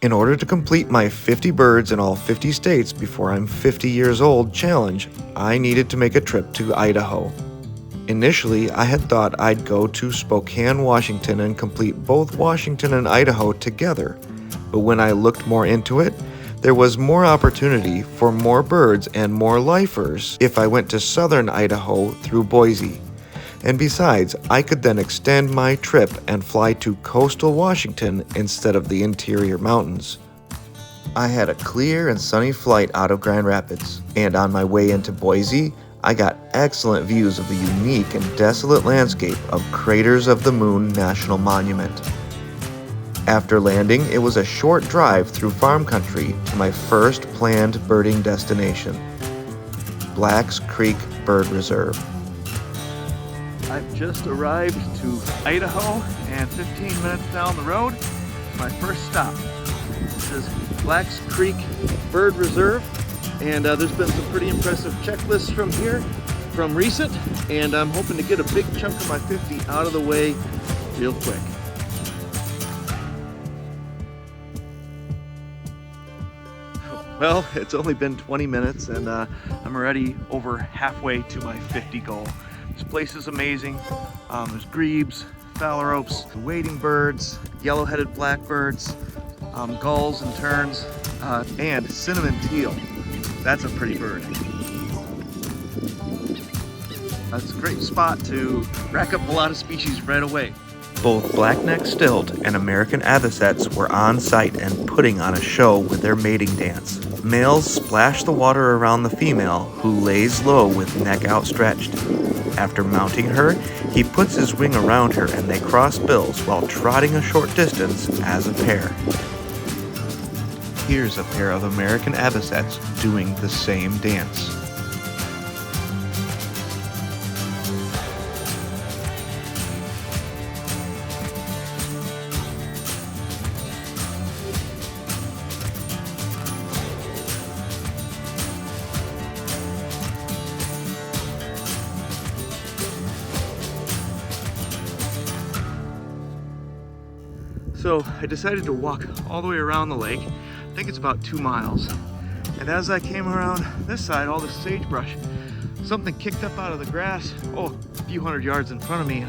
In order to complete my 50 birds in all 50 states before I'm 50 years old challenge, I needed to make a trip to Idaho. Initially, I had thought I'd go to Spokane, Washington and complete both Washington and Idaho together. But when I looked more into it, there was more opportunity for more birds and more lifers if I went to southern Idaho through Boise. And besides, I could then extend my trip and fly to coastal Washington instead of the interior mountains. I had a clear and sunny flight out of Grand Rapids, and on my way into Boise, I got excellent views of the unique and desolate landscape of Craters of the Moon National Monument. After landing, it was a short drive through farm country to my first planned birding destination, Blacks Creek Bird Reserve. I've just arrived to Idaho, and 15 minutes down the road, my first stop. This is Blacks Creek Bird Reserve, and there's been some pretty impressive checklists from here from recent, and I'm hoping to get a big chunk of my 50 out of the way real quick. Well, it's only been 20 minutes, and I'm already over halfway to my 50 goal. This place is amazing. There's grebes, phalaropes, wading birds, yellow-headed blackbirds, gulls and terns, and cinnamon teal. That's a pretty bird. That's a great spot to rack up a lot of species right away. Both black-necked stilt and American avocets were on site and putting on a show with their mating dance. Males splash the water around the female, who lays low with neck outstretched. After mounting her, he puts his wing around her and they cross bills while trotting a short distance as a pair. Here's a pair of American avocets doing the same dance. So I decided to walk all the way around the lake. I think it's about 2 miles. And as I came around this side, all this sagebrush, something kicked up out of the grass, a few hundred yards in front of me.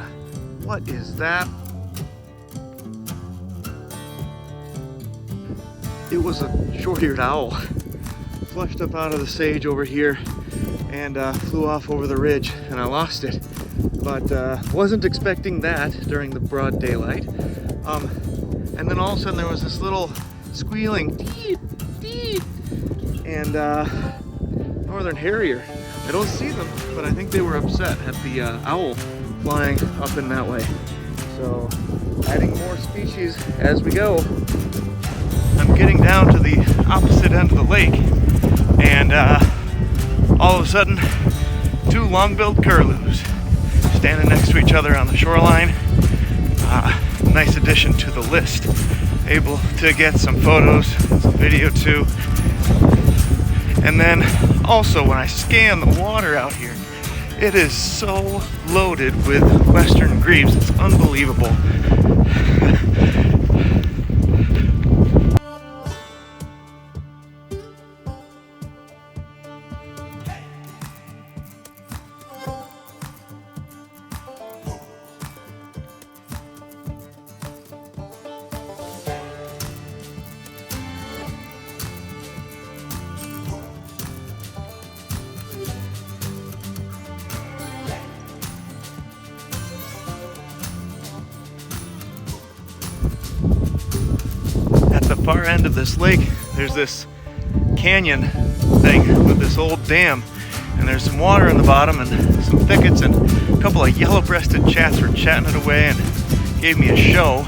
What is that? It was a short-eared owl. Flushed up out of the sage over here and flew off over the ridge, and I lost it. But wasn't expecting that during the broad daylight. And then all of a sudden there was this little squealing deep, deep, and northern harrier. I don't see them, but I think they were upset at the owl flying up in that way. So adding more species as we go. I'm getting down to the opposite end of the lake, and all of a sudden 2 long-billed curlews standing next to each other on the shoreline. Nice addition to the list. Able to get some photos, some video too. And then also when I scan the water out here, it is so loaded with western grebes, it's unbelievable. Far end of this lake, there's this canyon thing with this old dam, and there's some water in the bottom and some thickets, and a couple of yellow-breasted chats were chatting it away and gave me a show.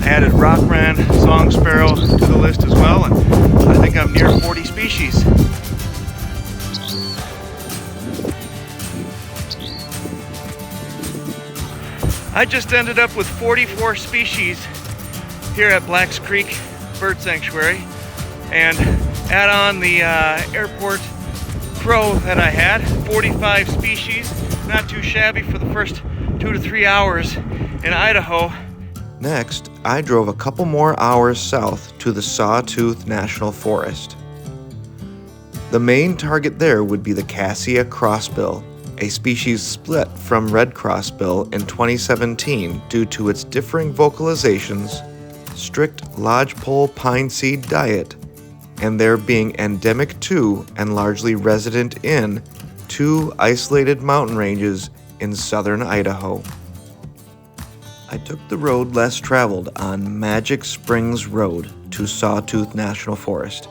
I added Brockman, song sparrow to the list as well, and I think I'm near 40 species. I just ended up with 44 species here at Blacks Creek Bird Sanctuary, and add on the airport crow that I had, 45 species. Not too shabby for the first 2 to 3 hours in Idaho. Next, I drove a couple more hours south to the Sawtooth National Forest. The main target there would be the Cassia crossbill, a species split from red crossbill in 2017 due to its differing vocalizations, strict lodgepole pine seed diet, and there being endemic to and largely resident in 2 isolated mountain ranges in southern Idaho. I took the road less traveled on Magic Springs Road to Sawtooth National Forest,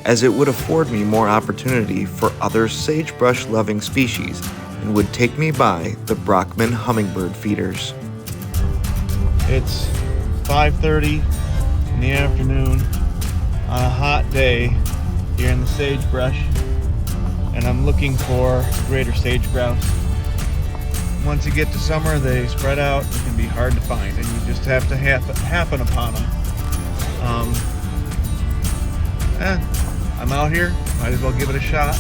as it would afford me more opportunity for other sagebrush-loving species and would take me by the Brockman hummingbird feeders. It's 5:30 in the afternoon on a hot day here in the sagebrush, and I'm looking for greater sage grouse. Once you get to summer, they spread out. It can be hard to find, and you just have to happen upon them. I'm out here, might as well give it a shot.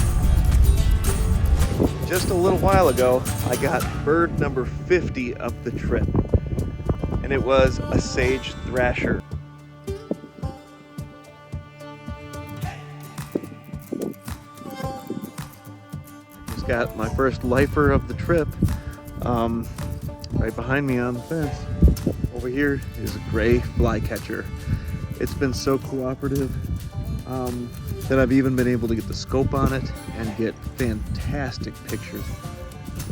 Just a little while ago, I got bird number 50 of the trip, and it was a sage thrasher. Just got my first lifer of the trip. Right behind me on the fence. Over here is a gray flycatcher. It's been so cooperative that I've even been able to get the scope on it and get fantastic pictures.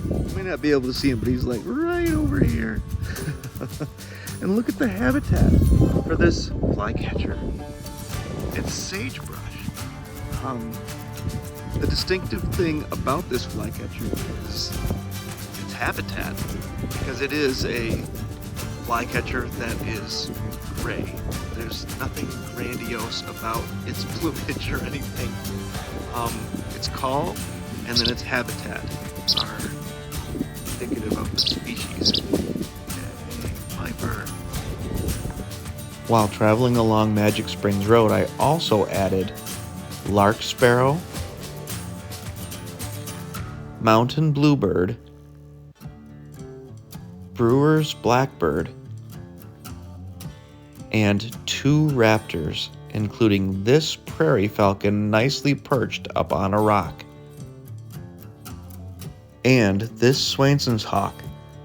You may not be able to see him, but he's like right over here. And look at the habitat for this flycatcher. It's sagebrush. The distinctive thing about this flycatcher is its habitat, because it is a flycatcher that is gray. There's nothing grandiose about its plumage or anything. Its call and then its habitat are indicative of the species. Yay, my bird. While traveling along Magic Springs Road, I also added lark sparrow, mountain bluebird, brewer's blackbird, and 2 raptors, including this prairie falcon nicely perched up on a rock, and this Swainson's hawk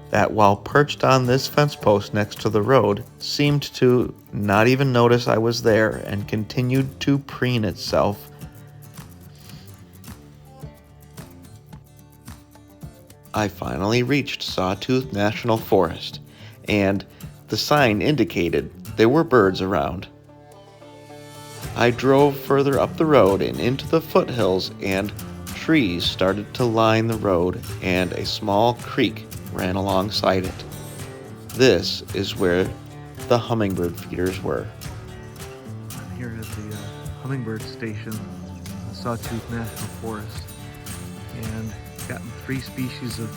that, while perched on this fence post next to the road, seemed to not even notice I was there and continued to preen itself. I finally reached Sawtooth National Forest, and the sign indicated there were birds around. I drove further up the road and into the foothills, and trees started to line the road, and a small creek ran alongside it. This is where the hummingbird feeders were. I'm here at the Hummingbird station in Sawtooth National Forest, and gotten 3 species of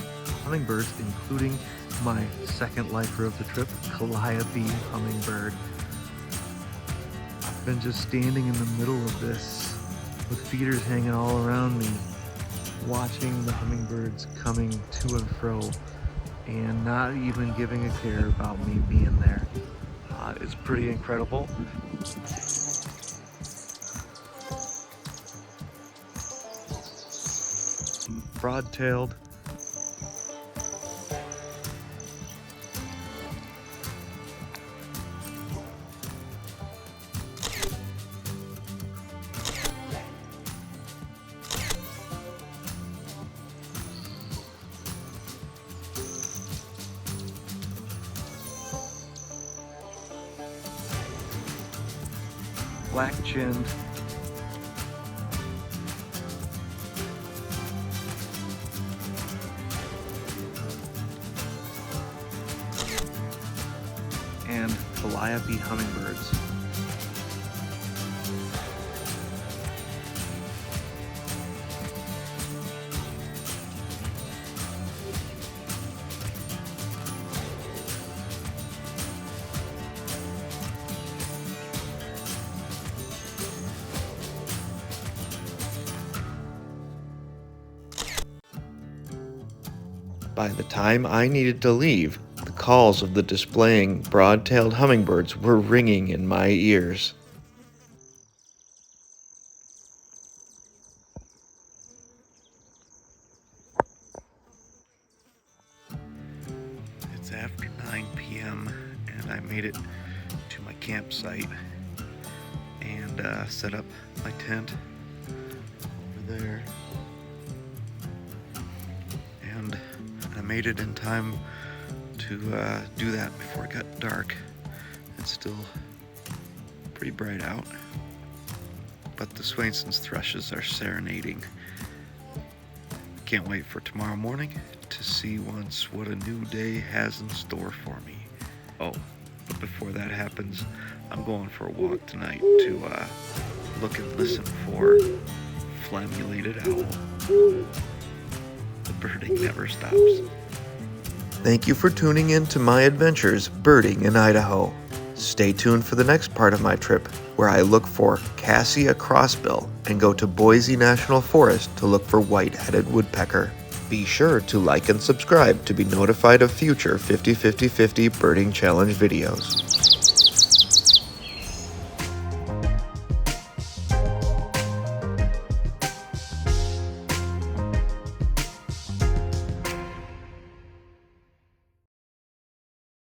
hummingbirds, including my second lifer of the trip, Calliope hummingbird. I've been just standing in the middle of this with feeders hanging all around me, watching the hummingbirds coming to and fro and not even giving a care about me being there. It's pretty incredible. Broad-tailed, black-chinned, and Calliope hummingbirds. By the time I needed to leave, the calls of the displaying broad-tailed hummingbirds were ringing in my ears. It's after 9 p.m. and I made it to my campsite and set up my tent over there. And I made it in time to do that before it got dark. It's still pretty bright out, but the Swainson's thrushes are serenading. Can't wait for tomorrow morning to see once what a new day has in store for me. Oh, but before that happens, I'm going for a walk tonight to look and listen for flammulated owl. The birding never stops. Thank you for tuning in to my adventures birding in Idaho. Stay tuned for the next part of my trip, where I look for Cassia crossbill and go to Boise National Forest to look for white-headed woodpecker. Be sure to like and subscribe to be notified of future 50-50-50 birding challenge videos.